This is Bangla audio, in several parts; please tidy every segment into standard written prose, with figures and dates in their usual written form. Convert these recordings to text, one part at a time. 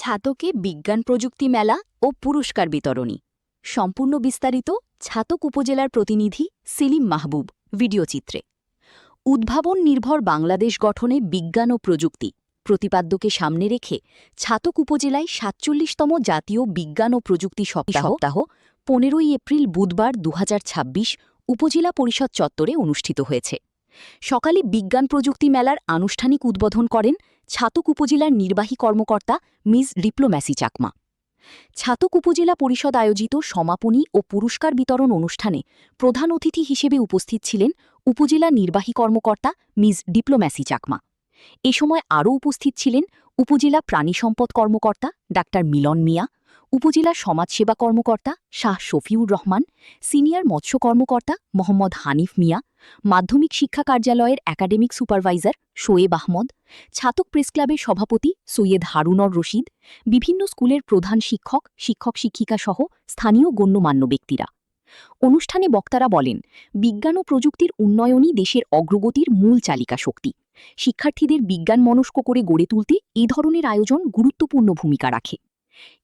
ছাতকে বিজ্ঞান প্রযুক্তি মেলা ও পুরস্কার বিতরণী। সম্পূর্ণ বিস্তারিত ছাতক উপজেলার প্রতিনিধি সেলিম মাহবুব ভিডিওচিত্রে। উদ্ভাবন নির্ভর বাংলাদেশ গঠনে বিজ্ঞান ও প্রযুক্তি প্রতিপাদ্যকে সামনে রেখে ছাতক উপজেলায় ৪৭তম জাতীয় বিজ্ঞান ও প্রযুক্তি সপ্তাহ ১৫ই এপ্রিল বুধবার ২০২৬ উপজেলা পরিষদ চত্বরে অনুষ্ঠিত হয়েছে। সকালে বিজ্ঞান প্রযুক্তি মেলার আনুষ্ঠানিক উদ্বোধন করেন ছাতক উপজেলার নির্বাহী কর্মকর্তা মিস ডিপ্লোম্যাসি চাকমা। ছাতক উপজেলা পরিষদ আয়োজিত সমাপনী ও পুরস্কার বিতরণ অনুষ্ঠানে প্রধান অতিথি হিসেবে উপস্থিত ছিলেন উপজেলা নির্বাহী কর্মকর্তা মিস ডিপ্লোম্যাসি চাকমা। এ সময় আরও উপস্থিত ছিলেন উপজেলা প্রাণী সম্পদ কর্মকর্তা ডাক্তার মিলন মিয়া, উপজেলা সমাজসেবা কর্মকর্তা শাহ শফিউর রহমান, সিনিয়র মৎস্য কর্মকর্তা মোহাম্মদ হানিফ মিয়া, মাধ্যমিক শিক্ষা কার্যালয়ের একাডেমিক সুপারভাইজার শোয়েব আহমদ, ছাতক প্রেসক্লাবের সভাপতি সৈয়দ হারুনর রশিদ, বিভিন্ন স্কুলের প্রধান শিক্ষক শিক্ষিকা সহ স্থানীয় গণ্যমান্য ব্যক্তিরা। অনুষ্ঠানে বক্তারা বলেন, বিজ্ঞান ও প্রযুক্তির উন্নয়নই দেশের অগ্রগতির মূল চালিকা শক্তি। শিক্ষার্থীদের বিজ্ঞান মনস্ক করে গড়ে তুলতে এই ধরনের আয়োজন গুরুত্বপূর্ণ ভূমিকা রাখে।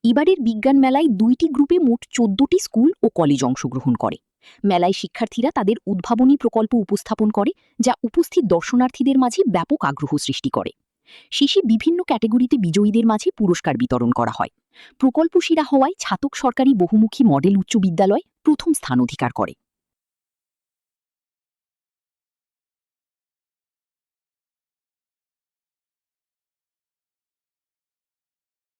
এবারের বিজ্ঞান মেলায় ২টি গ্রুপে মোট ১৪টি স্কুল ও কলেজ অংশগ্রহণ করে। মেলায় শিক্ষার্থীরা তাদের উদ্ভাবনী প্রকল্প উপস্থাপন করে, যা উপস্থিত দর্শনার্থীদের মাঝে ব্যাপক আগ্রহ সৃষ্টি করে। শেষে বিভিন্ন ক্যাটেগরিতে বিজয়ীদের মাঝে পুরস্কার বিতরণ করা হয়। প্রকল্প সেরা হওয়ায় ছাতক সরকারি বহুমুখী মডেল উচ্চ বিদ্যালয় প্রথম স্থান অধিকার করে।